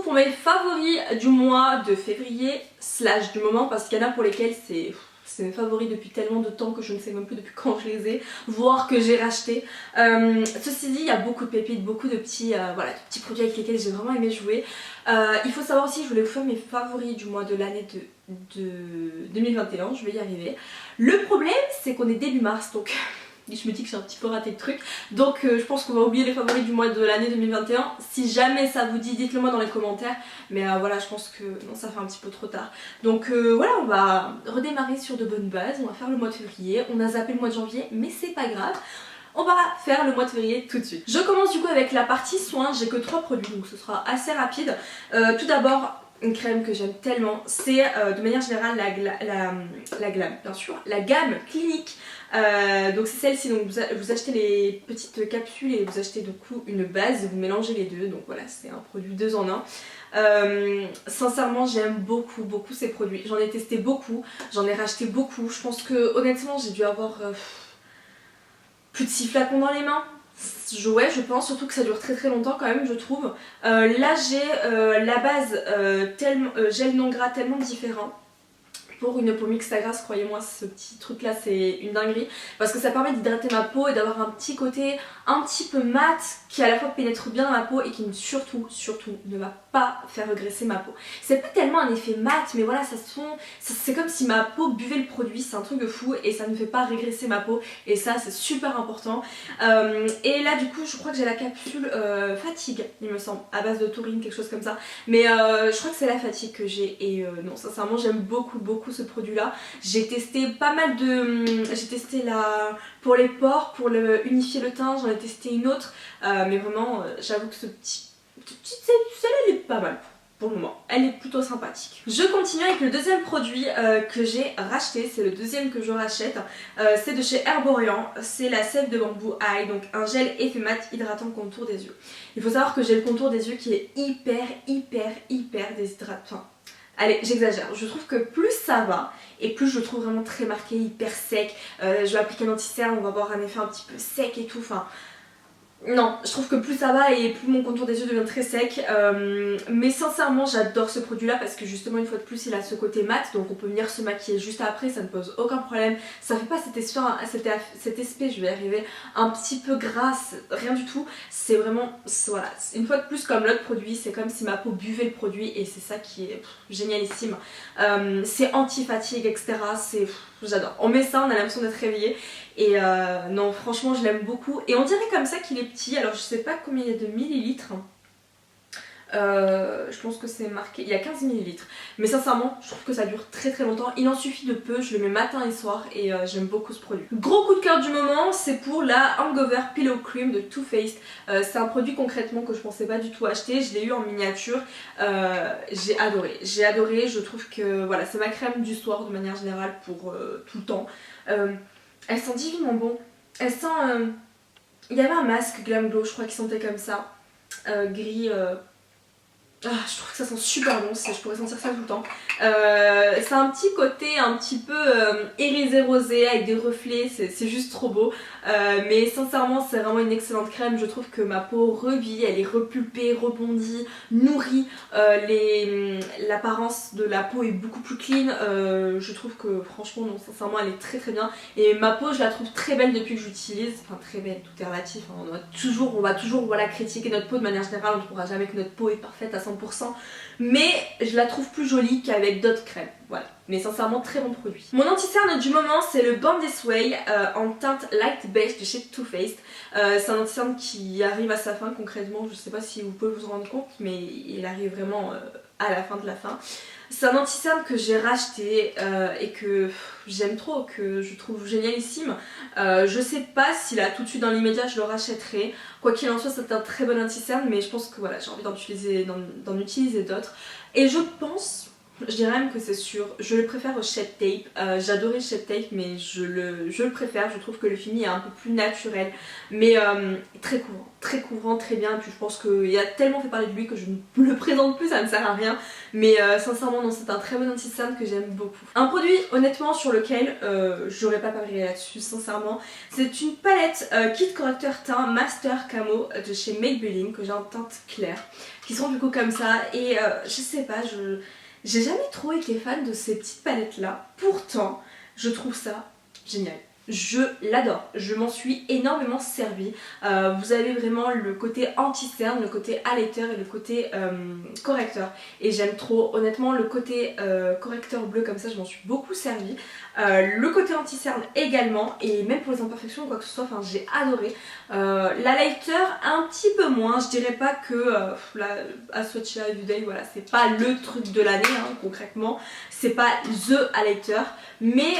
pour mes favoris du mois de février slash du moment, parce qu'il y en a pour lesquels c'est mes favoris depuis tellement de temps que je ne sais même plus depuis quand je les ai, voire que j'ai racheté. Ceci dit, il y a beaucoup de pépites, beaucoup de petits, voilà, de petits produits avec lesquels j'ai vraiment aimé jouer. Il faut savoir aussi, je voulais vous faire mes favoris du mois de l'année de 2021, je vais y arriver. Le problème, c'est qu'on est début mars, donc je me dis que j'ai un petit peu raté le truc. Donc je pense qu'on va oublier les favoris du mois de l'année 2021. Si jamais ça vous dit, dites-le moi dans les commentaires. Mais voilà, je pense que non, ça fait un petit peu trop tard. Donc voilà, on va redémarrer sur de bonnes bases. On va faire le mois de février. On a zappé le mois de janvier, mais c'est pas grave. On va faire le mois de février tout de suite. Je commence du coup avec la partie soins. J'ai que 3 produits, donc ce sera assez rapide. Tout d'abord, une crème que j'aime tellement, c'est de manière générale la Glam, bien sûr, la gamme clinique. Donc c'est celle-ci, donc vous achetez les petites capsules et vous achetez du coup une base, vous mélangez les deux, donc voilà, c'est un produit 2 en 1. Sincèrement, j'aime beaucoup ces produits, j'en ai testé beaucoup, j'en ai racheté beaucoup. Je pense que honnêtement j'ai dû avoir plus de 6 flacons dans les mains. Ouais, je pense, surtout que ça dure très longtemps quand même, je trouve. Là j'ai la base gel non gras tellement différent. Pour une peau mixte à grasse, croyez-moi, ce petit truc là c'est une dinguerie, parce que ça permet d'hydrater ma peau et d'avoir un petit côté un petit peu mat qui à la fois pénètre bien dans ma peau et qui surtout ne va pas faire regresser ma peau. C'est pas tellement un effet mat, mais voilà, c'est comme si ma peau buvait le produit, c'est un truc de fou et ça ne fait pas régresser ma peau et ça c'est super important. Et là du coup je crois que j'ai la capsule fatigue, il me semble, à base de taurine, quelque chose comme ça, mais je crois que c'est la fatigue que j'ai et non, sincèrement j'aime beaucoup ce produit là. J'ai testé pas mal de... j'ai testé pour les pores, pour unifier le teint, j'en ai testé une autre, mais vraiment j'avoue que celle-là elle est pas mal pour le moment, elle est plutôt sympathique. Je continue avec le deuxième produit que j'ai racheté, c'est le deuxième que je rachète, c'est de chez Herborian, c'est la sève de bambou Eye, donc un gel effet mat hydratant contour des yeux. Il faut savoir que j'ai le contour des yeux qui est hyper déshydratant. Allez, j'exagère, je trouve que plus ça va et plus je le trouve vraiment très marqué, hyper sec. Je vais appliquer un anti-cerne, on va avoir un effet un petit peu sec et tout, enfin... Non, je trouve que plus ça va et plus mon contour des yeux devient très sec, mais sincèrement j'adore ce produit là parce que justement une fois de plus il a ce côté mat, donc on peut venir se maquiller juste après, ça ne pose aucun problème, ça fait pas cet aspect, je vais y arriver, un petit peu grasse, rien du tout, c'est vraiment, voilà, une fois de plus comme l'autre produit, c'est comme si ma peau buvait le produit et c'est ça qui est génialissime. C'est anti-fatigue etc, j'adore, on met ça, on a l'impression d'être réveillé. Et non, franchement je l'aime beaucoup et on dirait comme ça qu'il est petit, alors je sais pas combien il y a de millilitres, je pense que c'est marqué, il y a 15 millilitres, mais sincèrement je trouve que ça dure très longtemps, il en suffit de peu, je le mets matin et soir et j'aime beaucoup ce produit. Gros coup de cœur du moment, c'est pour la Hangover Pillow Cream de Too Faced. C'est un produit concrètement que je pensais pas du tout acheter, je l'ai eu en miniature, j'ai adoré, je trouve que voilà, c'est ma crème du soir de manière générale pour tout le temps. Elle sent divinement bon. Elle sent... Il y avait un masque Glam Glow, je crois, qui sentait comme ça. Gris... je trouve que ça sent super bon, je pourrais sentir ça tout le temps. C'est un petit côté un petit peu irisé rosé avec des reflets, c'est juste trop beau. Mais sincèrement c'est vraiment une excellente crème, je trouve que ma peau revit, elle est repulpée, rebondie, nourrie. L'apparence de la peau est beaucoup plus clean, je trouve que franchement non, sincèrement elle est très bien. Et ma peau je la trouve très belle depuis que j'utilise, enfin très belle, tout est relatif, hein. On va toujours voilà, critiquer notre peau de manière générale, on ne trouvera jamais que notre peau est parfaite à 100%, mais je la trouve plus jolie qu'avec d'autres crèmes, voilà. Mais sincèrement très bon produit. Mon anti-cerne du moment c'est le Born This Way en teinte Light Beige de chez Too Faced. C'est un anti-cerne qui arrive à sa fin concrètement, je sais pas si vous pouvez vous en rendre compte, mais il arrive vraiment à la fin de la fin. C'est un anti-cerne que j'ai racheté et que j'aime trop, que je trouve génialissime. Je sais pas si là tout de suite dans l'immédiat je le rachèterai. Quoi qu'il en soit c'est un très bon anti-cerne, mais je pense que voilà, j'ai envie d'en utiliser d'autres. Et je pense Je dirais même que c'est sûr, je le préfère au Shape Tape. J'adorais le Shape Tape mais je le préfère, je trouve que le fini est un peu plus naturel, mais très couvrant, très bien. Et puis je pense qu'il a tellement fait parler de lui que je ne le présente plus, ça ne sert à rien. Mais sincèrement non, c'est un très bon anti-cerne que j'aime beaucoup. Un produit honnêtement sur lequel j'aurais pas parié là-dessus sincèrement, c'est une palette kit correcteur teint Master Camo de chez Maybelline que j'ai en teinte claire, qui sont du coup comme ça et je sais pas, j'ai jamais trop été fan de ces petites palettes là, pourtant je trouve ça génial. Je l'adore, je m'en suis énormément servie. Vous avez vraiment le côté anti-cerne, le côté highlighter et le côté correcteur. Et j'aime trop, honnêtement, le côté correcteur bleu comme ça, je m'en suis beaucoup servie. Le côté anti-cerne également, et même pour les imperfections ou quoi que ce soit, enfin j'ai adoré. L'highlighter un petit peu moins, je dirais pas que la Swatch Eye du Day, voilà, c'est pas le truc de l'année hein, concrètement, c'est pas the highlighter, mais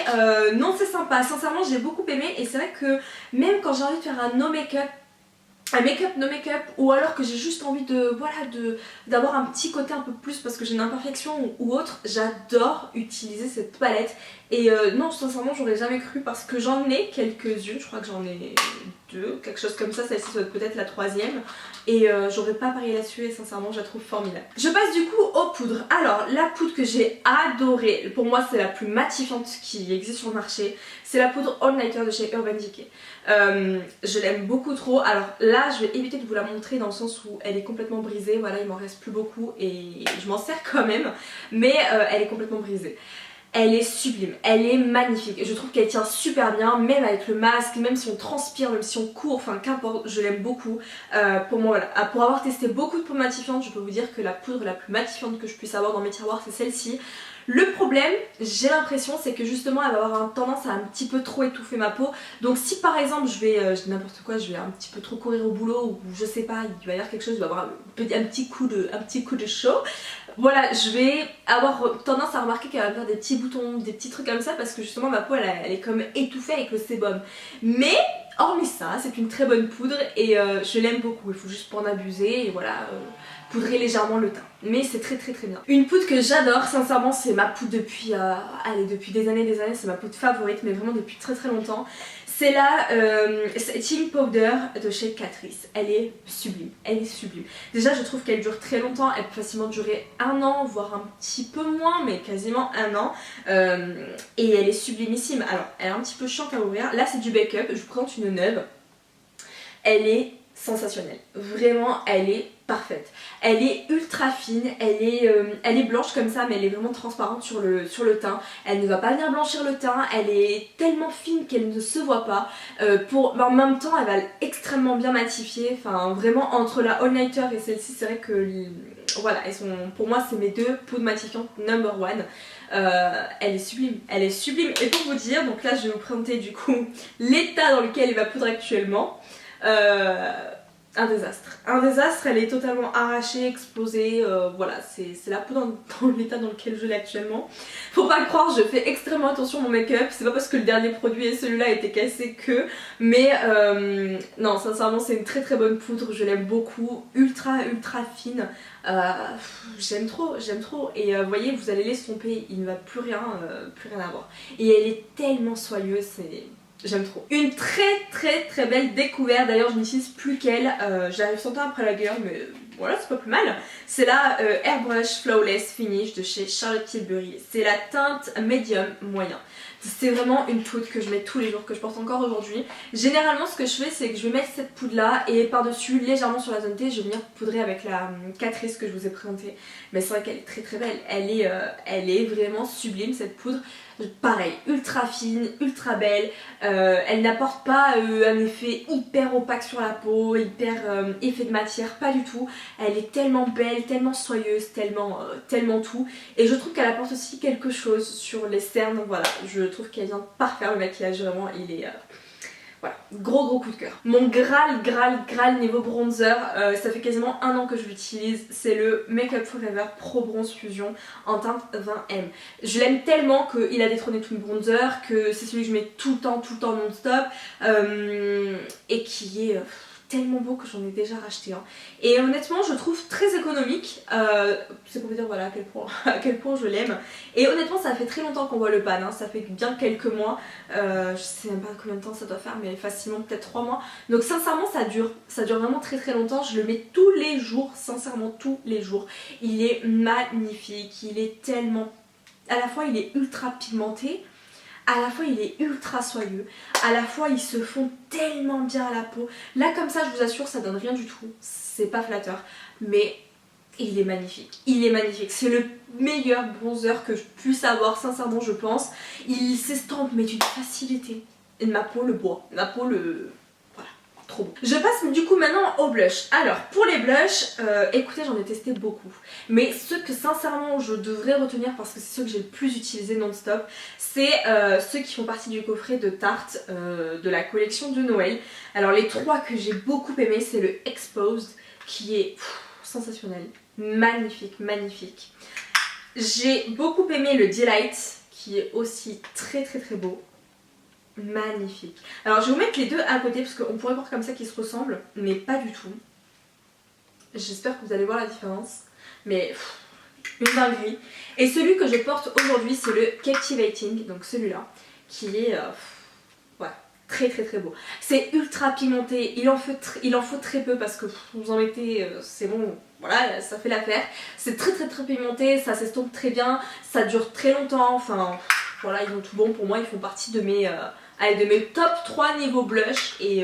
non c'est sympa, sincèrement j'ai beaucoup aimé et c'est vrai que même quand j'ai envie de faire un no make-up, un make-up no make-up ou alors que j'ai juste envie de voilà d'avoir un petit côté un peu plus parce que j'ai une imperfection ou autre, j'adore utiliser cette palette et non sincèrement j'aurais jamais cru parce que j'en ai quelques-unes, je crois que j'en ai deux, quelque chose comme ça, celle-ci doit être peut-être la troisième et j'aurais pas parié là-dessus et sincèrement je la trouve formidable. Je passe du coup aux poudres. Alors la poudre que j'ai adorée, pour moi c'est la plus matifiante qui existe sur le marché, c'est la poudre All Nighter de chez Urban Decay. Je l'aime beaucoup trop. Alors là je vais éviter de vous la montrer dans le sens où elle est complètement brisée, voilà il m'en reste plus beaucoup et je m'en sers quand même, mais elle est complètement brisée. Elle est sublime, elle est magnifique, je trouve qu'elle tient super bien, même avec le masque, même si on transpire, même si on court, enfin qu'importe, je l'aime beaucoup. Pour moi voilà, pour avoir testé beaucoup de poudres matifiantes, je peux vous dire que la poudre la plus matifiante que je puisse avoir dans mes tiroirs c'est celle-ci. Le problème, j'ai l'impression, c'est que justement elle va avoir tendance à un petit peu trop étouffer ma peau. Donc si par exemple je vais, n'importe quoi, je vais un petit peu trop courir au boulot ou je sais pas, il va y avoir quelque chose, je vais avoir un petit coup de chaud. Voilà, je vais avoir tendance à remarquer qu'elle va faire des petits boutons, des petits trucs comme ça parce que justement ma peau elle est comme étouffée avec le sébum. Mais hormis ça, c'est une très bonne poudre et je l'aime beaucoup, il faut juste pas en abuser et voilà, poudrer légèrement le teint. Mais c'est très bien. Une poudre que j'adore, sincèrement c'est ma poudre depuis, allez, depuis des années, c'est ma poudre favorite mais vraiment depuis très longtemps. C'est la Setting Powder de chez Catrice. Elle est sublime, elle est sublime. Déjà je trouve qu'elle dure très longtemps, elle peut facilement durer un an, voire un petit peu moins, mais quasiment un an. Et elle est sublimissime. Alors elle est un petit peu chiante à ouvrir. Là c'est du Bake-up, je vous présente une neuve. Elle est sensationnelle, vraiment elle est parfaite. Elle est ultra fine, elle est blanche comme ça mais elle est vraiment transparente sur le teint. Elle ne va pas venir blanchir le teint, elle est tellement fine qu'elle ne se voit pas. En même temps elle va extrêmement bien matifier, enfin vraiment entre la All Nighter et celle-ci c'est vrai que voilà, pour moi c'est mes deux poudres matifiantes number one. Elle est sublime, elle est sublime. Et pour vous dire, donc là je vais vous présenter du coup l'état dans lequel est ma poudre actuellement. Un désastre, elle est totalement arrachée, explosée, voilà, c'est la poudre dans l'état dans lequel je l'ai actuellement. Faut pas le croire, je fais extrêmement attention à mon make-up, c'est pas parce que le dernier produit et celui-là a été cassé que, mais non, sincèrement c'est une très bonne poudre, je l'aime beaucoup, ultra fine, j'aime trop, et vous voyez, vous allez l'estomper, il ne va plus rien avoir. Et elle est tellement soyeuse, j'aime trop. Une très belle découverte, d'ailleurs je n'utilise plus qu'elle, j'arrive son temps après la guerre mais voilà c'est pas plus mal. C'est la Airbrush Flawless Finish de chez Charlotte Tilbury, c'est la teinte médium moyen. C'est vraiment une poudre que je mets tous les jours, que je porte encore aujourd'hui. Généralement ce que je fais c'est que je vais mettre cette poudre là et par dessus légèrement sur la zone T je vais venir poudrer avec la Catrice que je vous ai présentée. Mais c'est vrai qu'elle est très belle, elle est vraiment sublime cette poudre. Pareil, ultra fine, ultra belle, elle n'apporte pas un effet hyper opaque sur la peau, hyper effet de matière, pas du tout. Elle est tellement belle, tellement soyeuse, tellement tout. Et je trouve qu'elle apporte aussi quelque chose sur les cernes, voilà, je trouve qu'elle vient parfaire le maquillage, vraiment, il est... Voilà, gros coup de cœur. Mon Graal niveau bronzer, ça fait quasiment un an que je l'utilise, c'est le Make Up For Ever Pro Bronze Fusion en teinte 20M. Je l'aime tellement qu'il a détrôné tous mes bronzers, que c'est celui que je mets tout le temps non-stop, et qui est... tellement beau que j'en ai déjà racheté un. Et honnêtement je trouve très économique, c'est pour vous dire voilà à quel point je l'aime. Et honnêtement ça fait très longtemps qu'on voit le pan, hein. Ça fait bien quelques mois, je sais même pas combien de temps ça doit faire mais facilement peut-être 3 mois. Donc sincèrement ça dure vraiment très très longtemps, je le mets tous les jours, sincèrement tous les jours. Il est magnifique, il est tellement... À la fois il est ultra pigmenté, à la fois il est ultra soyeux, à la fois il se fond tellement bien à la peau. Là comme ça je vous assure ça donne rien du tout, c'est pas flatteur, mais il est magnifique, il est magnifique. C'est le meilleur bronzer que je puisse avoir sincèrement je pense. Il s'estompe mais d'une facilité. Et ma peau le boit, ma peau le... Trop beau. Je passe du coup maintenant au blush. Alors pour les blushs, écoutez j'en ai testé beaucoup. Mais ceux que sincèrement je devrais retenir parce que c'est ceux que j'ai le plus utilisé non-stop, c'est ceux qui font partie du coffret de Tarte de la collection de Noël. Alors les 3 que j'ai beaucoup aimé c'est le Exposed qui est sensationnel, magnifique, magnifique. J'ai beaucoup aimé le Delight qui est aussi très très très beau. Magnifique. Alors je vais vous mettre les deux à côté parce qu'on pourrait voir comme ça qu'ils se ressemblent, mais pas du tout. J'espère que vous allez voir la différence. Mais une dinguerie. Et celui que je porte aujourd'hui c'est le Captivating, donc celui-là, qui est ouais, très très très beau. C'est ultra pigmenté, il en faut très peu parce que vous en mettez, c'est bon, voilà, ça fait l'affaire. C'est très très très pigmenté, ça s'estompe très bien, ça dure très longtemps, enfin voilà, ils ont tout bon pour moi, ils font partie de mes... de mes top 3 niveau blush et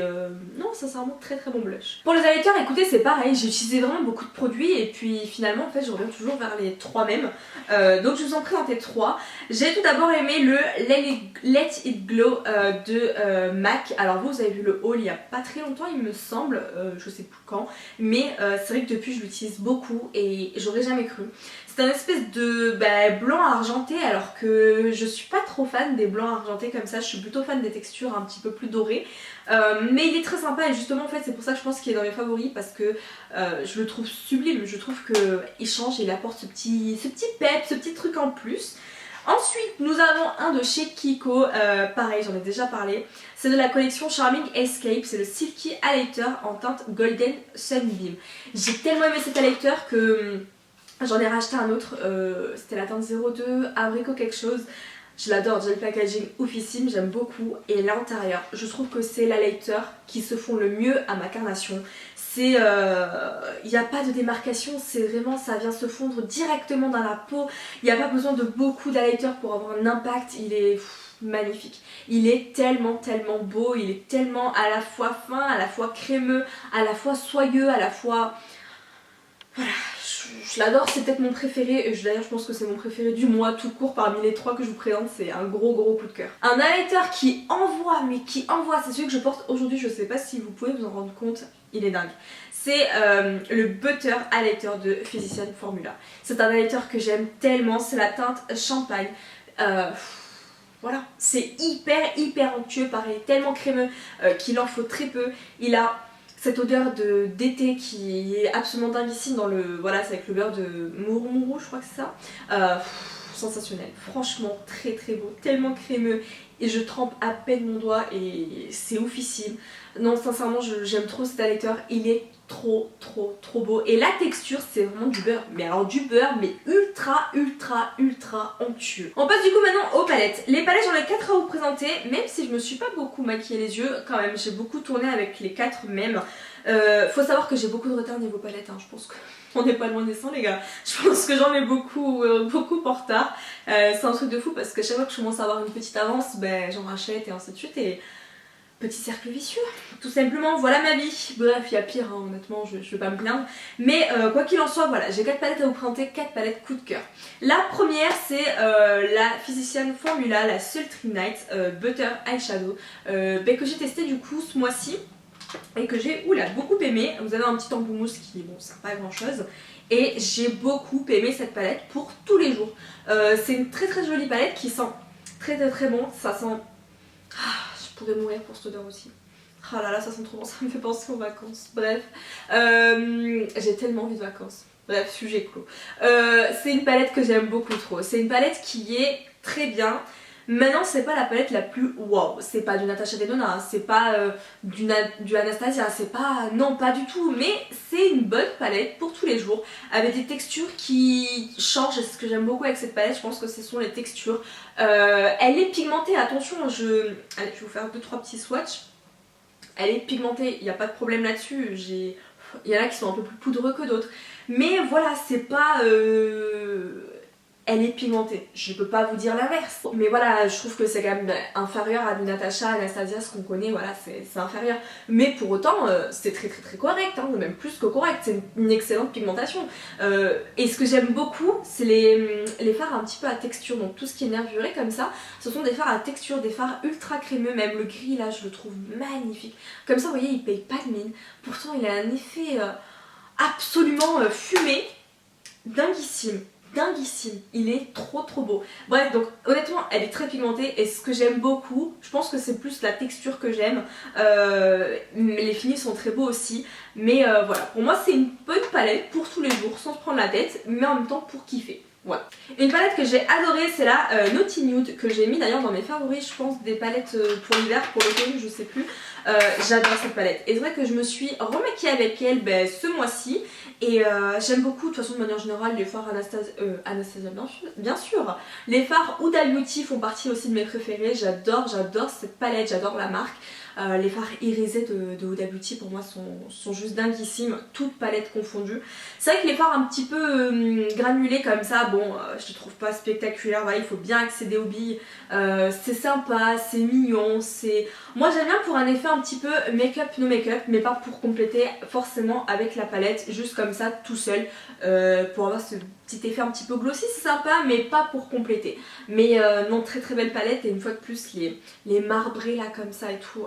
non sincèrement très très bon blush. Pour les highlighters écoutez c'est pareil, j'ai utilisé vraiment beaucoup de produits et puis finalement en fait je reviens toujours vers les 3 mêmes. Donc je vous en présenter 3. J'ai tout d'abord aimé le Let It Glow de MAC. Alors vous avez vu le haul il y a pas très longtemps il me semble, je sais plus quand, mais c'est vrai que depuis je l'utilise beaucoup et j'aurais jamais cru. C'est un espèce de blanc argenté alors que je suis pas trop fan des blancs argentés comme ça, je suis plutôt fan des textures un petit peu plus dorées. Mais il est très sympa et justement en fait c'est pour ça que je pense qu'il est dans mes favoris parce que je le trouve sublime, je trouve qu'il change et il apporte ce petit pep, ce petit truc en plus. Ensuite nous avons un de chez Kiko, pareil j'en ai déjà parlé, c'est de la collection Charming Escape, c'est le Silky Highlighter en teinte Golden Sunbeam. J'ai tellement aimé cet highlighter que... j'en ai racheté un autre, c'était la teinte 02, abricot quelque chose. Je l'adore, j'ai le packaging oufissime, j'aime beaucoup. Et l'intérieur, je trouve que c'est l'highlighter qui se fond le mieux à ma carnation. C'est, il n'y a pas de démarcation, c'est vraiment, ça vient se fondre directement dans la peau. Il n'y a pas besoin de beaucoup d'highlighter pour avoir un impact, il est magnifique. Il est tellement tellement beau, il est tellement à la fois fin, à la fois crémeux, à la fois soyeux, à la fois... Voilà, je l'adore, c'est peut-être mon préféré, et d'ailleurs je pense que c'est mon préféré du mois tout court parmi les 3 que je vous présente, c'est un gros coup de cœur. Un highlighter qui envoie, mais qui envoie, c'est celui que je porte aujourd'hui, je sais pas si vous pouvez vous en rendre compte, il est dingue. C'est le Butter Highlighter de Physician Formula. C'est un highlighter que j'aime tellement, c'est la teinte champagne. Voilà, c'est hyper onctueux, pareil, tellement crémeux qu'il en faut très peu. Il a cette odeur d'été qui est absolument dinguissime dans le... Voilà, c'est avec le beurre de Mourou, je crois que c'est ça. Sensationnel, franchement très beau, tellement crémeux et je trempe à peine mon doigt et c'est oufissime. Non sincèrement j'aime trop cet highlighter, il est trop beau et la texture c'est vraiment du beurre, mais alors du beurre mais ultra onctueux. On passe du coup maintenant aux palettes. Les palettes j'en ai 4 à vous présenter, même si je me suis pas beaucoup maquillé les yeux quand même, j'ai beaucoup tourné avec les 4 mêmes. Faut savoir que j'ai beaucoup de retard niveau palette, hein. Je pense qu'on n'est pas loin des 100 les gars. Je pense que j'en ai beaucoup en retard. C'est un truc de fou parce que chaque fois que je commence à avoir une petite avance, ben j'en rachète et ainsi de suite et petit cercle vicieux. Tout simplement, voilà ma vie. Bref, il y a pire, hein, honnêtement, je vais pas me plaindre. Mais quoi qu'il en soit, voilà, j'ai 4 palettes à vous présenter, 4 palettes coup de cœur. La première, c'est la Physician Formula, la Sultry Night Butter Eyeshadow, que j'ai testé du coup ce mois-ci. Et que j'ai beaucoup aimé. Vous avez un petit embout mousse qui, bon, c'est pas grand chose. Et j'ai beaucoup aimé cette palette pour tous les jours. C'est une très jolie palette qui sent très bon. Ça sent... je pourrais mourir pour cette odeur aussi. Ah là là, ça sent trop bon, ça me fait penser aux vacances. Bref, j'ai tellement envie de vacances. Bref, sujet clos. C'est une palette que j'aime beaucoup trop. C'est une palette qui est très bien. Maintenant c'est pas la palette la plus wow, c'est pas du Natasha Denona, c'est pas du Anastasia, c'est pas... non pas du tout, mais c'est une bonne palette pour tous les jours avec des textures qui changent. Et ce que j'aime beaucoup avec cette palette, je pense que ce sont les textures. Elle est pigmentée, attention, allez, je vais vous faire 2-3 petits swatchs. Elle est pigmentée, il n'y a pas de problème là-dessus, il y en a qui sont un peu plus poudreux que d'autres. Mais voilà, c'est pas... Elle est pigmentée, je peux pas vous dire l'inverse. Mais voilà, je trouve que c'est quand même inférieur à du Natasha, Anastasia, ce qu'on connaît, voilà, c'est inférieur. Mais pour autant, c'est très correct, hein, même plus que correct, c'est une excellente pigmentation. Et ce que j'aime beaucoup, c'est les fards un petit peu à texture, donc tout ce qui est nervuré comme ça, ce sont des fards à texture, des fards ultra crémeux, même le gris là, je le trouve magnifique. Comme ça, vous voyez, il paye pas de mine, pourtant il a un effet absolument fumé, dinguissime. Dinguissime, il est trop beau. Bref, donc honnêtement elle est très pigmentée et ce que j'aime beaucoup, je pense que c'est plus la texture que j'aime. Les finis sont très beaux aussi, mais voilà, pour moi c'est une bonne palette pour tous les jours sans se prendre la tête, mais en même temps pour kiffer. Voilà. Une palette que j'ai adorée, c'est la Naughty Nude, que j'ai mis d'ailleurs dans mes favoris, je pense, des palettes pour l'hiver, pour l'automne, je sais plus. J'adore cette palette. Et c'est vrai que je me suis remaquillée avec elle ce mois-ci. Et j'aime beaucoup, de toute façon, de manière générale, les fards Anastasia, bien sûr. Les fards Huda Beauty font partie aussi de mes préférés. J'adore cette palette, j'adore la marque. Les fards irisés de Huda Beauty pour moi sont juste dinguissimes, toutes palettes confondues. C'est vrai que les fards un petit peu granulés comme ça, bon, je les trouve pas spectaculaires, voilà, il faut bien accéder aux billes. C'est sympa, c'est mignon, c'est... Moi j'aime bien pour un effet un petit peu make-up, no make-up, mais pas pour compléter forcément avec la palette, juste comme ça, tout seul, pour avoir ce petit effet un petit peu glossy, c'est sympa, mais pas pour compléter. Mais non, très belle palette, et une fois de plus, les marbrés là comme ça et tout,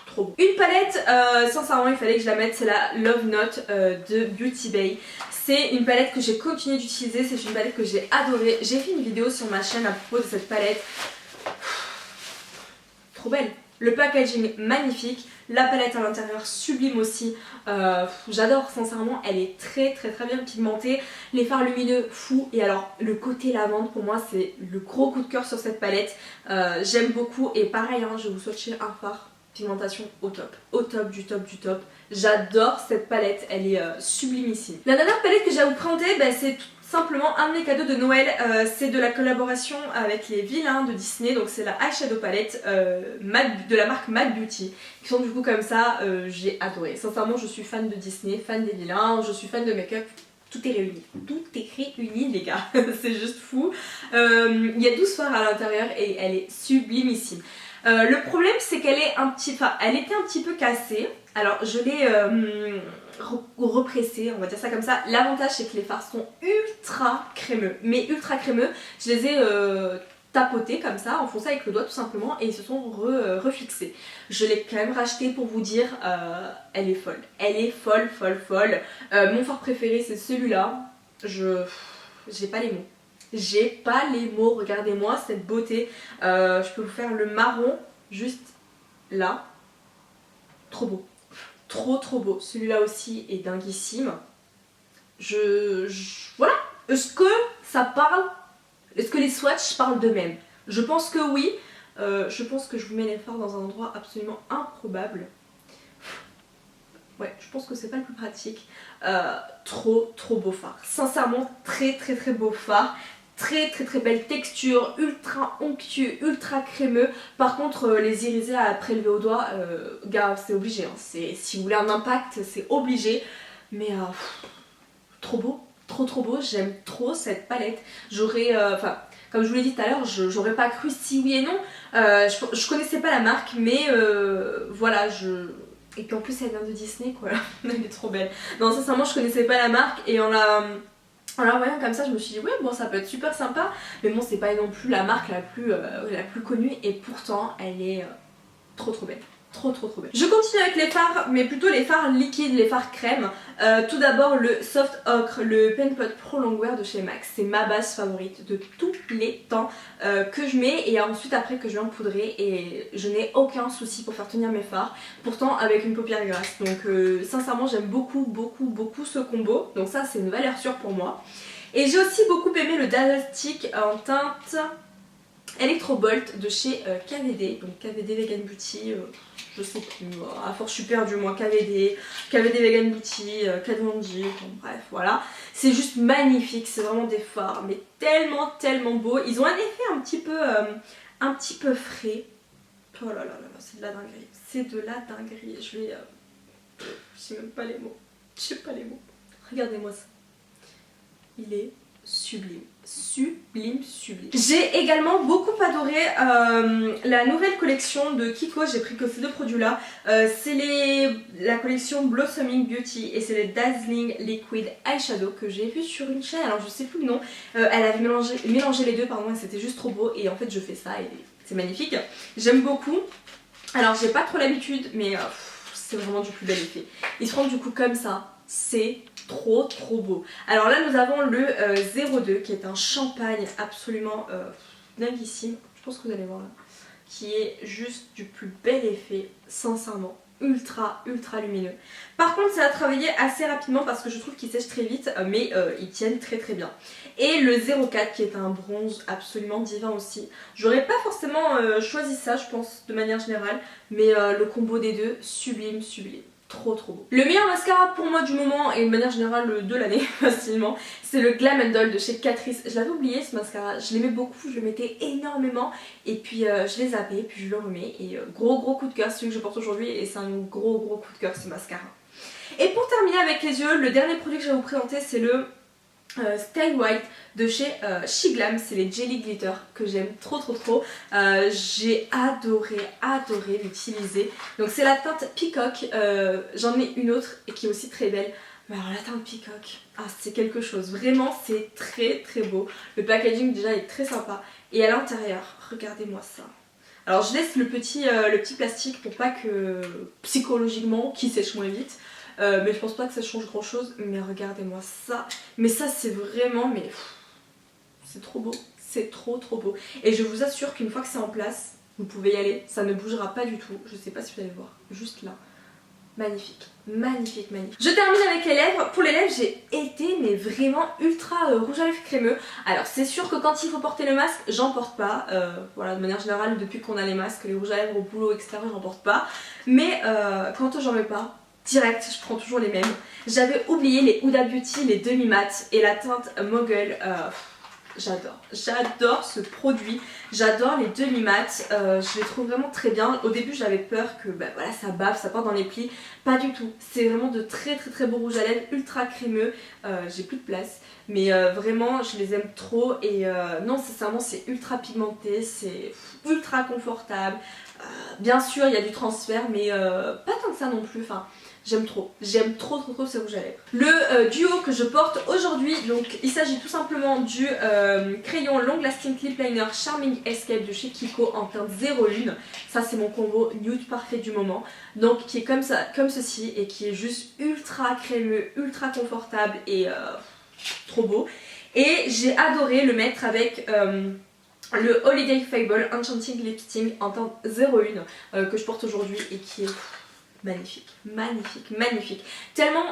trop beau. Une palette, sincèrement il fallait que je la mette, c'est la Love Note de Beauty Bay. C'est une palette que j'ai continué d'utiliser, c'est une palette que j'ai adorée. J'ai fait une vidéo sur ma chaîne à propos de cette palette. Trop belle. Le packaging magnifique, la palette à l'intérieur sublime aussi, j'adore sincèrement, elle est très bien pigmentée, les fards lumineux fou, et alors le côté lavande pour moi c'est le gros coup de cœur sur cette palette, j'aime beaucoup et pareil hein, je vais vous swatcher un fard, pigmentation au top du top, j'adore cette palette, elle est sublimissime. La dernière palette que j'ai à vous présenter, c'est tout simplement un de mes cadeaux de Noël, c'est de la collaboration avec les vilains de Disney, donc c'est la eyeshadow palette de la marque Mad Beauty, qui sont du coup comme ça, j'ai adoré. Sincèrement je suis fan de Disney, fan des vilains, je suis fan de make-up, tout est réuni. Tout est réuni les gars, c'est juste fou. Il y a 12 fards à l'intérieur et elle est sublimissime. Le problème c'est qu'elle est elle était un petit peu cassée, alors je l'ai repressée, on va dire ça comme ça. L'avantage c'est que les fards sont ultra crémeux, mais ultra crémeux. Je les ai tapotés comme ça, enfoncés avec le doigt tout simplement, et ils se sont refixés. Je l'ai quand même racheté pour vous dire, elle est folle. Elle est folle. Mon fard préféré c'est celui-là, j'ai pas les mots. J'ai pas les mots, regardez-moi cette beauté. Je peux vous faire le marron juste là. Trop beau. Trop beau. Celui-là aussi est dinguissime. Voilà. Est-ce que ça parle? Est-ce que les swatchs parlent d'eux-mêmes? Je pense que oui. Je pense que je vous mets les fards dans un endroit absolument improbable. Ouais, je pense que c'est pas le plus pratique. Trop beau fard. Sincèrement, très beau fard. Très belle texture, ultra onctueux, ultra crémeux. Par contre les irisés à prélever au doigt, gars c'est obligé hein. Si vous voulez un impact c'est obligé. Mais trop beau, trop beau, j'aime trop cette palette. J'aurais, comme je vous l'ai dit tout à l'heure, j'aurais pas cru si oui et non. Je connaissais pas la marque mais voilà et puis en plus elle vient de Disney quoi, elle est trop belle. Non sincèrement je connaissais pas la marque et en la voyant comme ça je me suis dit ouais bon ça peut être super sympa, mais bon c'est pas non plus la marque la plus connue et pourtant elle est trop belle. Trop belle. Je continue avec les fards, mais plutôt les fards liquides, les fards crème. Tout d'abord le Soft Ocre, le Pen Pot Pro Longwear de chez MAC. C'est ma base favorite de tous les temps que je mets et ensuite après que je vais empoudrer et je n'ai aucun souci pour faire tenir mes fards. Pourtant avec une paupière grasse. Donc sincèrement j'aime beaucoup ce combo. Donc ça c'est une valeur sûre pour moi. Et j'ai aussi beaucoup aimé le Dazzle Stick en teinte Electrobolt de chez KVD, donc KVD Vegan Beauty, je sais plus, à force je suis perdue moi, KVD Vegan Beauty, Kadwanji, bon, bref voilà. C'est juste magnifique, c'est vraiment des fards, mais tellement beau. Ils ont un effet un petit peu frais. Oh là là là, c'est de la dinguerie, c'est de la dinguerie. Je sais même pas les mots, je sais pas les mots. Regardez-moi ça, il est sublime. Sublime. J'ai également beaucoup adoré la nouvelle collection de Kiko. J'ai pris que ces deux produits là. C'est la collection Blossoming Beauty et c'est les Dazzling Liquid Eyeshadow que j'ai vu sur une chaîne, alors je sais plus le nom. Elle avait mélangé les deux pardon, et c'était juste trop beau et en fait je fais ça et c'est magnifique. J'aime beaucoup. Alors j'ai pas trop l'habitude mais c'est vraiment du plus bel effet. Ils se rendent du coup comme ça. C'est trop beau. Alors là nous avons le 02 qui est un champagne absolument dinguissime. Je pense que vous allez voir là. Qui est juste du plus bel effet, sincèrement. Ultra lumineux. Par contre ça a travaillé assez rapidement parce que je trouve qu'il sèche très vite mais ils tiennent très bien. Et le 04 qui est un bronze absolument divin aussi. J'aurais pas forcément choisi ça je pense de manière générale, mais le combo des deux, sublime. Trop beau. Le meilleur mascara pour moi du moment et de manière générale de l'année facilement, c'est le Glam Doll de chez Catrice. Je l'avais oublié ce mascara, je l'aimais beaucoup, je le mettais énormément et puis je l'ai zappé, puis je le remets et gros coup de cœur, c'est celui que je porte aujourd'hui et c'est un gros coup de cœur ce mascara. Et pour terminer avec les yeux, le dernier produit que je vais vous présenter c'est le Stay White de chez Shiglam, c'est les Jelly Glitter que j'aime trop. J'ai adoré l'utiliser. Donc c'est la teinte Peacock, j'en ai une autre et qui est aussi très belle. Mais alors la teinte Peacock, c'est quelque chose, vraiment c'est très beau. Le packaging déjà est très sympa et à l'intérieur, regardez-moi ça. Alors je laisse le petit plastique pour pas que psychologiquement qu'il sèche moins vite. Mais je pense pas que ça change grand chose, mais regardez-moi ça. Mais ça c'est vraiment, c'est trop beau, c'est trop beau. Et je vous assure qu'une fois que c'est en place, vous pouvez y aller, ça ne bougera pas du tout. Je sais pas si vous allez voir, juste là. Magnifique. Je termine avec les lèvres. Pour les lèvres j'ai été mais vraiment ultra rouge à lèvres crémeux. Alors c'est sûr que quand il faut porter le masque j'en porte pas, voilà de manière générale depuis qu'on a les masques, les rouges à lèvres au boulot etc j'en porte pas. Mais quand j'en mets pas, direct, je prends toujours les mêmes. J'avais oublié les Huda Beauty, les demi-mat et la teinte Mogul. J'adore ce produit, j'adore les demi-mat, je les trouve vraiment très bien. Au début j'avais peur que voilà, ça bave, ça part dans les plis, pas du tout. C'est vraiment de très beaux rouges à lèvres, ultra crémeux, j'ai plus de place. Mais vraiment je les aime trop et non sincèrement c'est ultra pigmenté, c'est ultra confortable. Bien sûr il y a du transfert mais pas tant que ça non plus, enfin j'aime trop ces rouges à lèvres. Le duo que je porte aujourd'hui, donc il s'agit tout simplement du crayon Long Lasting Lip Liner Charming Escape de chez Kiko en teinte 01. Ça c'est mon combo nude parfait du moment. Donc qui est comme ça, comme ceci et qui est juste ultra crémeux, ultra confortable et trop beau. Et j'ai adoré le mettre avec le Holiday Fable Enchanting Lip Tint en teinte 01 que je porte aujourd'hui et qui est magnifique. Tellement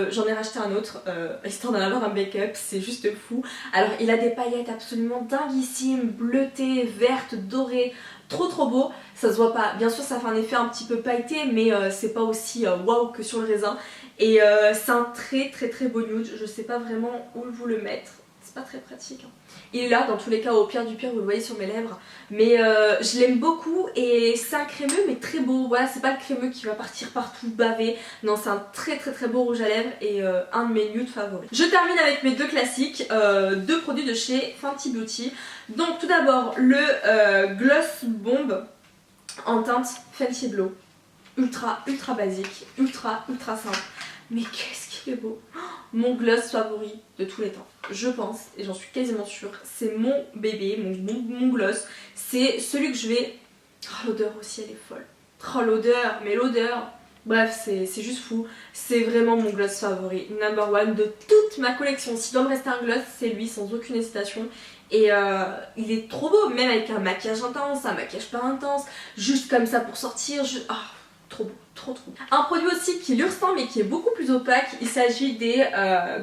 j'en ai racheté un autre histoire d'en avoir un backup, c'est juste fou. Alors il a des paillettes absolument dinguissimes, bleutées, vertes, dorées, trop beau. Ça se voit pas, bien sûr ça fait un effet un petit peu pailleté mais c'est pas aussi waouh que sur le raisin. Et c'est un très beau nude, je sais pas vraiment où vous le mettre, c'est pas très pratique hein. Il est là dans tous les cas, au pire du pire vous le voyez sur mes lèvres. Mais je l'aime beaucoup et c'est un crémeux mais très beau. Voilà, c'est pas le crémeux qui va partir partout baver. Non, c'est un très beau rouge à lèvres et un de mes nudes favoris. Je termine avec mes deux classiques, deux produits de chez Fenty Beauty. Donc tout d'abord le Gloss Bomb en teinte Fenty Glow. Ultra basique, ultra simple. Mais qu'est-ce qu'il est beau! Mon gloss favori de tous les temps, je pense, et j'en suis quasiment sûre, c'est mon bébé, mon gloss. C'est celui que je vais... Oh, l'odeur aussi, elle est folle. Oh, l'odeur, bref, c'est juste fou. C'est vraiment mon gloss favori, number one de toute ma collection. S'il doit me rester un gloss, c'est lui, sans aucune hésitation. Et il est trop beau, même avec un maquillage intense, un maquillage pas intense, juste comme ça pour sortir. Oh. trop beau, trop trop beau. Un produit aussi qui lui ressemble mais qui est beaucoup plus opaque, il s'agit des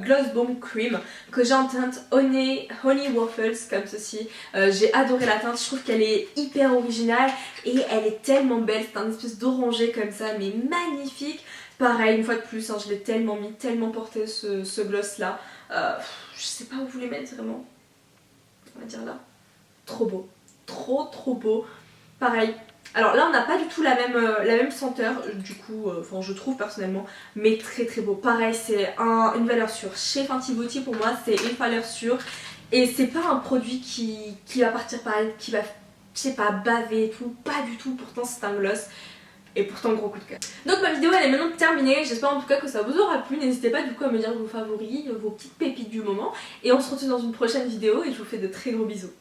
Gloss Bomb Cream que j'ai en teinte Honey Waffles comme ceci. J'ai adoré la teinte, je trouve qu'elle est hyper originale et elle est tellement belle, c'est un espèce d'orangé comme ça mais magnifique. Pareil, une fois de plus, hein, je l'ai tellement mis, tellement porté ce gloss là. Je sais pas où vous les mettre vraiment, on va dire là. Trop beau, trop trop beau. Pareil. Alors là on n'a pas du tout la même senteur du coup, enfin je trouve personnellement, mais très très beau. Pareil c'est une valeur sûre. Chez Fenty Beauty pour moi c'est une valeur sûre et c'est pas un produit qui va partir pareil, qui va, je sais pas, baver et tout, pas du tout, pourtant c'est un gloss. Et pourtant gros coup de cœur. Donc ma vidéo elle est maintenant terminée, j'espère en tout cas que ça vous aura plu. N'hésitez pas du coup à me dire vos favoris, vos petites pépites du moment. Et on se retrouve dans une prochaine vidéo et je vous fais de très gros bisous.